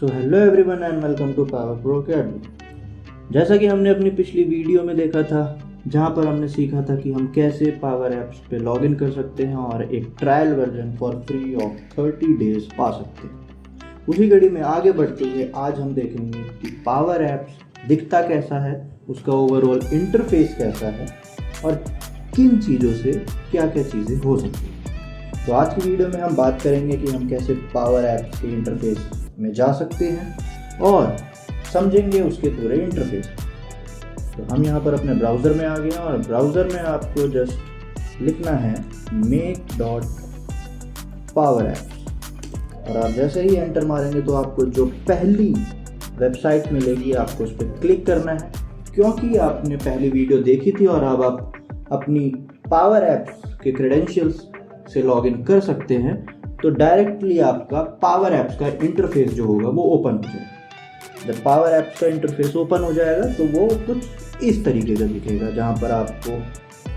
So hello everyone and welcome to power pro academy. जैसा कि हमने अपनी पिछली वीडियो में देखा था, जहां पर हमने सीखा था कि हम कैसे पावर ऐप्स पे लॉगिन कर सकते हैं और एक trial version for free of 30 days पा सकते हैं। उसी कड़ी में आगे बढ़ते हुए आज हम देखेंगे कि पावर ऐप्स दिखता कैसा है, उसका ओवरऑल इंटरफेस कैसा है और किन चीज़ों से क्या क्या चीज़ें हो सकती हैं। तो आज की वीडियो में हम बात करेंगे कि हम कैसे पावर ऐप्स के इंटरफेस में जा सकते हैं और समझेंगे उसके पूरे इंटरफेस। तो हम यहाँ पर अपने ब्राउज़र में आ गए हैं और ब्राउज़र में आपको जस्ट लिखना है make.powerapps और आप जैसे ही एंटर मारेंगे तो आपको जो पहली वेबसाइट मिलेगी आपको उस पर क्लिक करना है, क्योंकि आपने पहली वीडियो देखी थी और अब आप अपनी पावर ऐप्स के क्रेडेंशियल्स से लॉगिन कर सकते हैं। तो डायरेक्टली आपका पावर ऐप्स का इंटरफेस जो होगा वो ओपन हो जाएगा। जब पावर ऐप्स का इंटरफेस ओपन हो जाएगा तो वो कुछ इस तरीके का दिखेगा, जहाँ पर आपको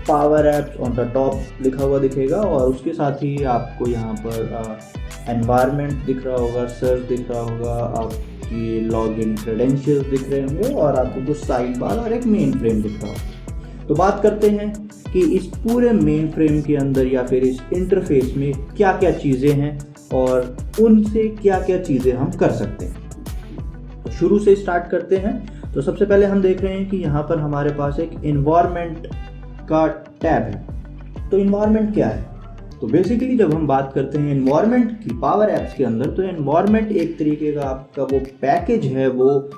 power apps on the top लिखा हुआ दिखेगा और उसके साथ ही आपको यहाँ पर एनवायरनमेंट दिख रहा होगा, सर्च दिख रहा होगा, आपकी लॉगिन क्रेडेंशियल्स दिख रहे होंगे और आपको कुछ साइड बार और एक मेन फ्रेम दिख रहा होगा। तो बात करते हैं कि इस पूरे मेन फ्रेम के अंदर या फिर इस इंटरफेस में क्या क्या चीज़ें हैं और उनसे क्या क्या चीज़ें हम कर सकते हैं। तो शुरू से स्टार्ट करते हैं। तो सबसे पहले हम देख रहे हैं कि यहाँ पर हमारे पास एक इन्वायरमेंट का टैब है। तो इन्वायरमेंट क्या है? तो बेसिकली जब हम बात करते हैं इन्वायरमेंट की पावर ऐप्स के अंदर, तो इन्वायरमेंट एक तरीके का आपका वो पैकेज है, वो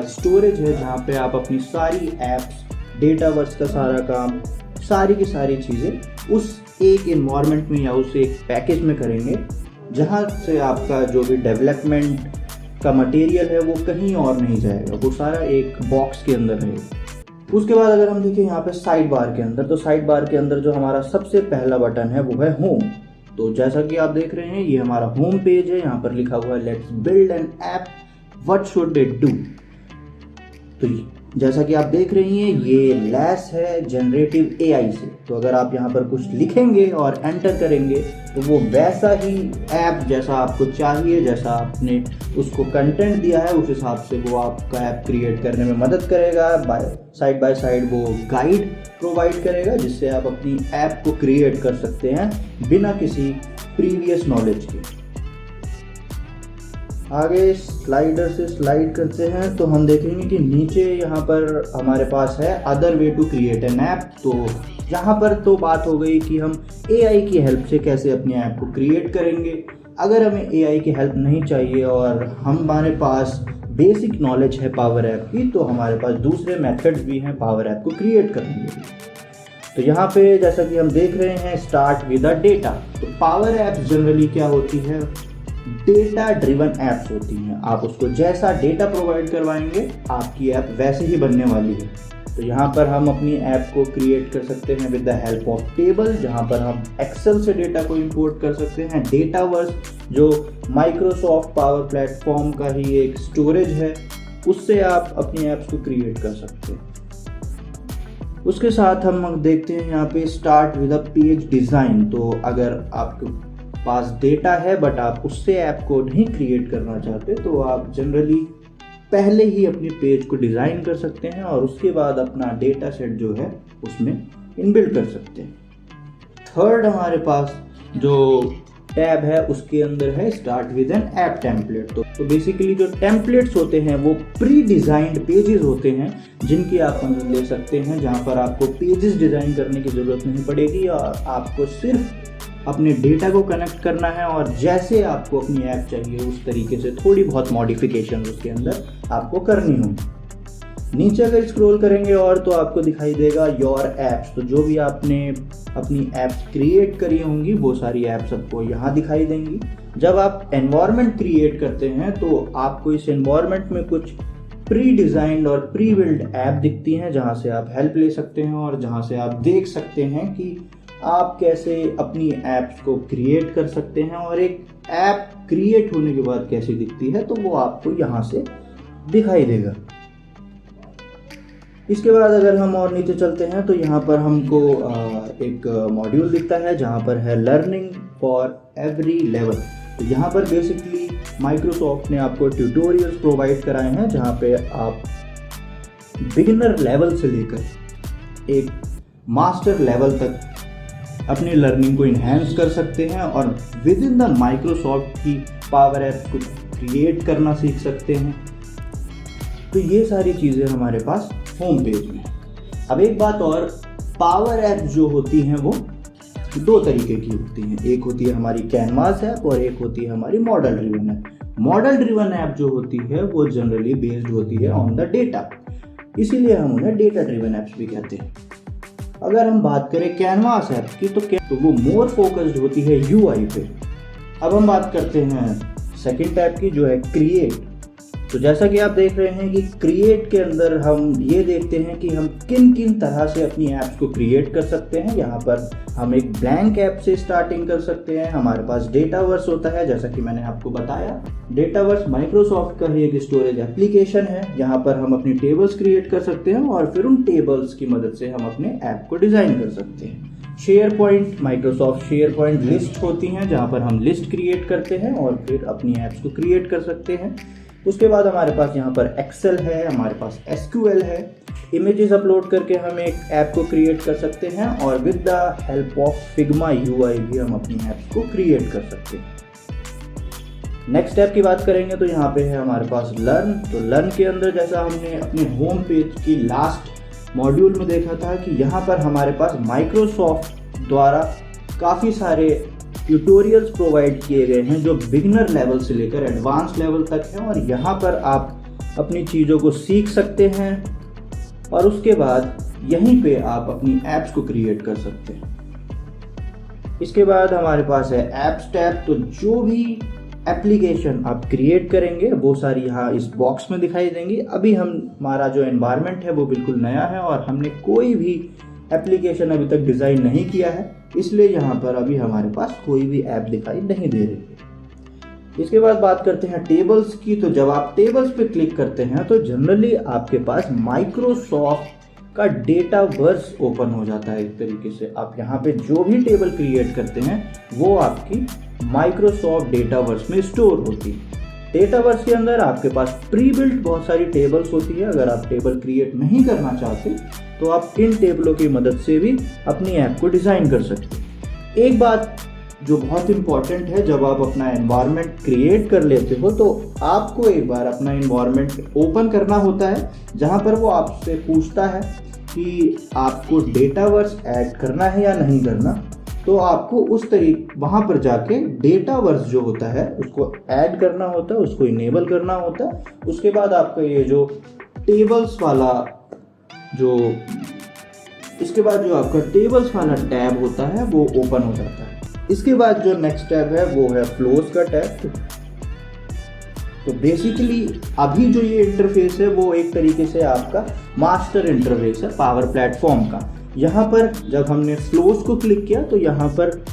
स्टोरेज है जहाँ पे आप अपनी सारी ऐप्स, डेटावर्स का सारा काम, सारी की सारी चीज़ें उस एक इन्वायरमेंट में या उस एक पैकेज में करेंगे, जहाँ से आपका जो भी डेवलपमेंट का मटेरियल है वो कहीं और नहीं जाएगा, वो सारा एक बॉक्स के अंदर रहेगा। उसके बाद अगर हम देखें यहाँ पे साइड बार के अंदर, तो साइड बार के अंदर जो हमारा सबसे पहला बटन है वो है होम। तो जैसा कि आप देख रहे हैं ये हमारा होम पेज है। यहाँ पर लिखा हुआ है let's build an app, what should it do. तो जैसा कि आप देख रही हैं ये लैस है जनरेटिव एआई से। तो अगर आप यहाँ पर कुछ लिखेंगे और एंटर करेंगे तो वो वैसा ही ऐप जैसा आपको चाहिए, जैसा आपने उसको कंटेंट दिया है उस हिसाब से वो आपका ऐप क्रिएट करने में मदद करेगा। साइड बाय साइड वो गाइड प्रोवाइड करेगा जिससे आप अपनी ऐप को क्रिएट कर सकते हैं बिना किसी प्रीवियस नॉलेज के। आगे स्लाइडर से स्लाइड करते हैं तो हम देखेंगे कि नीचे यहाँ पर हमारे पास है other way to create an app. तो यहाँ पर तो बात हो गई कि हम एआई की हेल्प से कैसे अपने ऐप को क्रिएट करेंगे। अगर हमें एआई की हेल्प नहीं चाहिए और हमारे पास बेसिक नॉलेज है पावर ऐप की, तो हमारे पास दूसरे मेथड्स भी हैं पावर ऐप को क्रिएट करने के लिए। तो यहाँ पे जैसा कि हम देख रहे हैं स्टार्ट विद द डेटा। तो पावर ऐप्स जनरली क्या होती है, डेटा ड्रिवन ऐप्स होती हैं। आप उसको जैसा डेटा प्रोवाइड करवाएंगे आपकी ऐप वैसे ही बनने वाली है। तो यहाँ पर हम अपनी ऐप को क्रिएट कर सकते हैं with the help of table, जहाँ पर हम एक्सेल से डेटा को इंपोर्ट कर सकते हैं। डेटावर्स जो माइक्रोसॉफ्ट पावर प्लेटफॉर्म का ही एक स्टोरेज है, उससे आप अपनी ऐप्स को क्रिएट कर सकते हैं। उसके साथ हम देखते हैं यहाँ पे start with the page design. तो अगर आपके पास डेटा है बट आप उससे ऐप को नहीं क्रिएट करना चाहते तो आप जनरली पहले ही अपने पेज को डिज़ाइन कर सकते हैं और उसके बाद अपना डेटा सेट जो है उसमें इनबिल्ड कर सकते हैं। थर्ड हमारे पास जो टैब है उसके अंदर है start with an app template. तो बेसिकली जो टेम्पलेट्स होते हैं वो प्री डिज़ाइंड पेजेस होते हैं जिनकी आप मदद ले सकते हैं, जहाँ पर आपको पेजेस डिज़ाइन करने की ज़रूरत नहीं पड़ेगी और आपको सिर्फ अपने डेटा को कनेक्ट करना है और जैसे आपको अपनी ऐप चाहिए उस तरीके से थोड़ी बहुत मॉडिफिकेशन उसके अंदर आपको करनी होगी। नीचे अगर स्क्रॉल करेंगे और तो आपको दिखाई देगा योर ऐप्स। तो जो भी आपने अपनी ऐप्स क्रिएट करी होंगी वो सारी ऐप्स आपको यहाँ दिखाई देंगी। जब आप एनवायरनमेंट क्रिएट करते हैं तो आपको इस एनवायरनमेंट में कुछ प्री डिज़ाइंड और प्री बिल्ड ऐप दिखती हैं, जहाँ से आप हेल्प ले सकते हैं और जहाँ से आप देख सकते हैं कि आप कैसे अपनी ऐप्स को क्रिएट कर सकते हैं और एक ऐप क्रिएट होने के बाद कैसी दिखती है तो वो आपको यहाँ से दिखाई देगा। इसके बाद अगर हम और नीचे चलते हैं तो यहाँ पर हमको एक मॉड्यूल दिखता है जहाँ पर है लर्निंग फॉर एवरी लेवल। तो यहाँ पर बेसिकली माइक्रोसॉफ्ट ने आपको ट्यूटोरियल्स प्रोवाइड कराए हैं जहाँ पे आप बिगिनर लेवल से लेकर एक मास्टर लेवल तक अपनी लर्निंग को इन्हेंस कर सकते हैं और विद इन द माइक्रोसॉफ्ट की पावर ऐप्स को क्रिएट करना सीख सकते हैं। तो ये सारी चीज़ें हमारे पास होम पेज में। अब एक बात और, पावर ऐप जो होती हैं वो दो तरीके की होती हैं। एक होती है हमारी कैनवास ऐप और एक होती है हमारी model driven app. Model driven app जो होती है वो जनरली बेस्ड होती है ऑन द डेटा, इसीलिए हम उन्हें डेटा ड्रिवन ऐप्स भी कहते हैं। अगर हम बात करें कैनवास ऐप की तो वो मोर फोकस्ड होती है यूआई पे। अब हम बात करते हैं सेकंड टाइप की जो है क्रिएट। तो जैसा कि आप देख रहे हैं कि क्रिएट के अंदर हम ये देखते हैं कि हम किन किन तरह से अपनी ऐप्स को क्रिएट कर सकते हैं। यहाँ पर हम एक ब्लैंक ऐप से स्टार्टिंग कर सकते हैं। हमारे पास डेटावर्स होता है, जैसा कि मैंने आपको बताया। डेटावर्स माइक्रोसॉफ्ट का ही एक स्टोरेज एप्लीकेशन है, यहाँ पर हम अपनी टेबल्स क्रिएट कर सकते हैं और फिर उन टेबल्स की मदद से हम अपने ऐप को डिज़ाइन कर सकते हैं। Share point, Microsoft share point list होती हैं जहाँ पर हम लिस्ट क्रिएट करते हैं और फिर अपनी ऐप्स को क्रिएट कर सकते हैं। उसके बाद हमारे पास यहाँ पर एक्सेल है, हमारे पास एसक्यूएल है। इमेजेस अपलोड करके हम एक ऐप को क्रिएट कर सकते हैं और with the help of Figma UI भी हम अपनी ऐप्स को क्रिएट कर सकते हैं। नेक्स्ट ऐप की बात करेंगे तो यहाँ पे है हमारे पास लर्न। तो लर्न के अंदर जैसा हमने अपने होम पेज की लास्ट मॉड्यूल में देखा था कि यहाँ पर हमारे पास माइक्रोसॉफ्ट द्वारा काफ़ी सारे ट्यूटोरियल्स प्रोवाइड किए गए हैं जो बिगिनर लेवल से लेकर एडवांस लेवल तक हैं और यहाँ पर आप अपनी चीज़ों को सीख सकते हैं और उसके बाद यहीं पे आप अपनी ऐप्स को क्रिएट कर सकते हैं। इसके बाद हमारे पास है ऐप्स टैब। तो जो भी एप्लीकेशन आप क्रिएट करेंगे वो सारी यहाँ इस बॉक्स में दिखाई देंगी। अभी हमारा जो एनवायरनमेंट है वो बिल्कुल नया है और हमने कोई भी एप्लीकेशन अभी तक डिज़ाइन नहीं किया है, इसलिए यहाँ पर अभी हमारे पास कोई भी ऐप दिखाई नहीं दे रही है। इसके बाद बात करते हैं टेबल्स की। तो जब आप टेबल्स पे क्लिक करते हैं तो जनरली आपके पास माइक्रोसॉफ्ट का डेटावर्स ओपन हो जाता है। एक तरीके से आप यहाँ पे जो भी टेबल क्रिएट करते हैं वो आपकी माइक्रोसॉफ्ट डेटावर्स में स्टोर होती है। डेटावर्स के अंदर आपके पास प्री बिल्ट बहुत सारी टेबल्स होती है। अगर आप टेबल क्रिएट नहीं करना चाहते तो आप इन टेबलों की मदद से भी अपनी ऐप को डिज़ाइन कर सकते हैं। एक बात जो बहुत इंपॉर्टेंट है, जब आप अपना एनवायरनमेंट क्रिएट कर लेते हो तो आपको एक बार अपना एनवायरनमेंट ओपन करना होता है जहाँ पर वो आपसे पूछता है कि आपको डेटावर्स ऐड करना है या नहीं करना। तो आपको उस तरीके वहाँ पर जाके डेटावर्स जो होता है उसको ऐड करना होता है, उसको इनेबल करना होता है। उसके बाद आपका ये जो टेबल्स वाला इसके बाद जो आपका टेबल्स वाला टैब होता है वो ओपन हो जाता है। इसके बाद जो नेक्स्ट टैब है वो है फ्लोज का टैब। तो बेसिकली अभी जो ये इंटरफेस है वो एक तरीके से आपका मास्टर इंटरफेस है पावर प्लेटफॉर्म का। यहाँ पर जब हमने फ्लोज को क्लिक किया तो यहाँ पर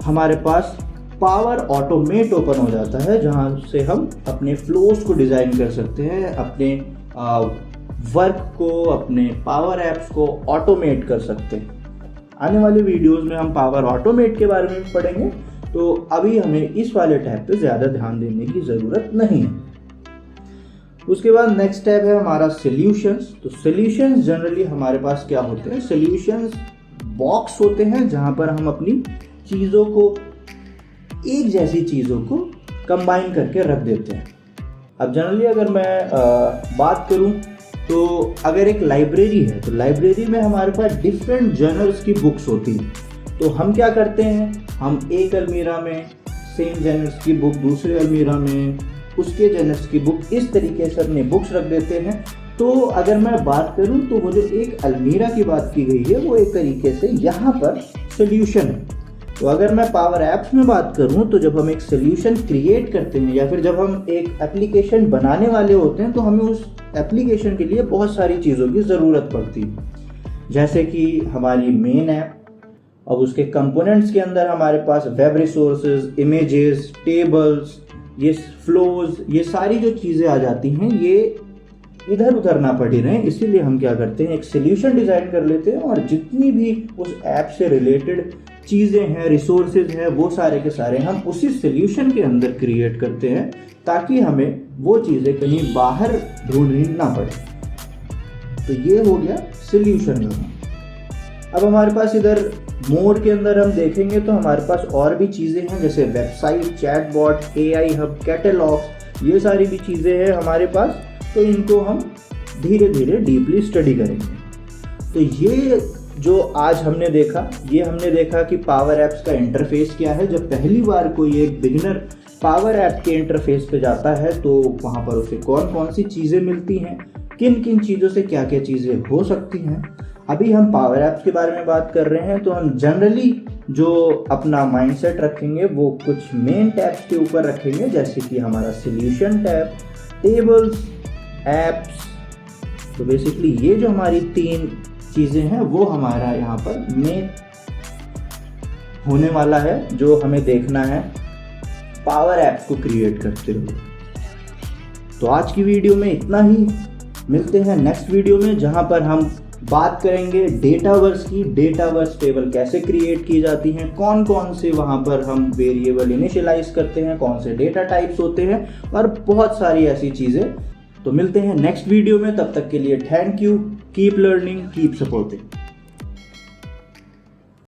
हमारे पास पावर ऑटोमेट ओपन हो जाता है, जहाँ से हम अपने फ्लोज को डिज़ाइन कर सकते हैं, अपने वर्क को, अपने पावर ऐप्स को ऑटोमेट कर सकते हैं। आने वाले वीडियोस में हम पावर ऑटोमेट के बारे में भी पढ़ेंगे, तो अभी हमें इस वाले टैब पे ज़्यादा ध्यान देने की ज़रूरत नहीं है। उसके बाद नेक्स्ट टैब है हमारा सॉल्यूशंस। तो सॉल्यूशंस जनरली हमारे पास क्या होते हैं, सॉल्यूशंस बॉक्स होते हैं जहाँ पर हम अपनी चीज़ों को, एक जैसी चीज़ों को कंबाइन करके रख देते हैं। अब जनरली अगर मैं बात करूँ तो अगर एक लाइब्रेरी है तो लाइब्रेरी में हमारे पास डिफरेंट जर्नल्स की बुक्स होती हैं। तो हम क्या करते हैं, हम एक अलमीरा में सेम जर्नल्स की बुक, दूसरे अलमीरा में उसके जर्नल्स की बुक, इस तरीके से अपने बुक्स रख देते हैं। तो अगर मैं बात करूं तो वो जो एक अलमीरा की बात की गई है वो एक तरीके से यहाँ पर सॉल्यूशन है। तो अगर मैं पावर ऐप्स में बात करूं तो जब हम एक सॉल्यूशन क्रिएट करते हैं या फिर जब हम एक एप्लीकेशन बनाने वाले होते हैं तो हमें उस एप्लीकेशन के लिए बहुत सारी चीज़ों की ज़रूरत पड़ती है, जैसे कि हमारी मेन ऐप। अब उसके कंपोनेंट्स के अंदर हमारे पास वेब रिसोर्सेज, इमेजेस, टेबल्स, ये फ्लोज, ये सारी जो चीज़ें आ जाती हैं ये इधर उधर ना पड़ी रहें, इसीलिए हम क्या करते हैं, एक सॉल्यूशन डिज़ाइन कर लेते हैं और जितनी भी उस ऐप से रिलेटेड चीज़ें हैं, रिसोर्सेज हैं, वो सारे के सारे हम उसी सोल्यूशन के अंदर क्रिएट करते हैं ताकि हमें वो चीज़ें कहीं बाहर ढूंढनी ना पड़े। तो ये हो गया सोल्यूशन में। अब हमारे पास इधर मोड के अंदर हम देखेंगे तो हमारे पास और भी चीज़ें हैं, जैसे website, chatbot, AI hub, catalogues, ये सारी भी चीज़ें हैं हमारे पास। तो इनको हम धीरे धीरे डीपली स्टडी करेंगे। तो ये जो आज हमने देखा, ये हमने देखा कि पावर एप्स का इंटरफेस क्या है। जब पहली बार कोई एक बिगिनर पावर ऐप के इंटरफेस पे जाता है तो वहाँ पर उसे कौन कौन सी चीज़ें मिलती हैं, किन किन चीज़ों से क्या क्या चीज़ें हो सकती हैं। अभी हम पावर ऐप्स के बारे में बात कर रहे हैं, तो हम जनरली जो अपना माइंडसेट रखेंगे वो कुछ मेन टैब्स के ऊपर रखेंगे, जैसे कि हमारा सॉल्यूशन टैब, टेबल्स, एप्स। तो बेसिकली ये जो हमारी 3 चीज़ें हैं वो हमारा यहाँ पर मेन होने वाला है, जो हमें देखना है पावर ऐप्स को क्रिएट करते हुए। तो आज की वीडियो में इतना ही। मिलते हैं नेक्स्ट वीडियो में, जहाँ पर हम बात करेंगे डेटावर्स की। डेटावर्स टेबल कैसे क्रिएट की जाती हैं, कौन कौन से वहाँ पर हम वेरिएबल इनिशियलाइज करते हैं, कौन से डेटा टाइप्स होते हैं, और बहुत सारी ऐसी चीज़ें। तो मिलते हैं नेक्स्ट वीडियो में, तब तक के लिए thank you. Keep learning, keep supporting.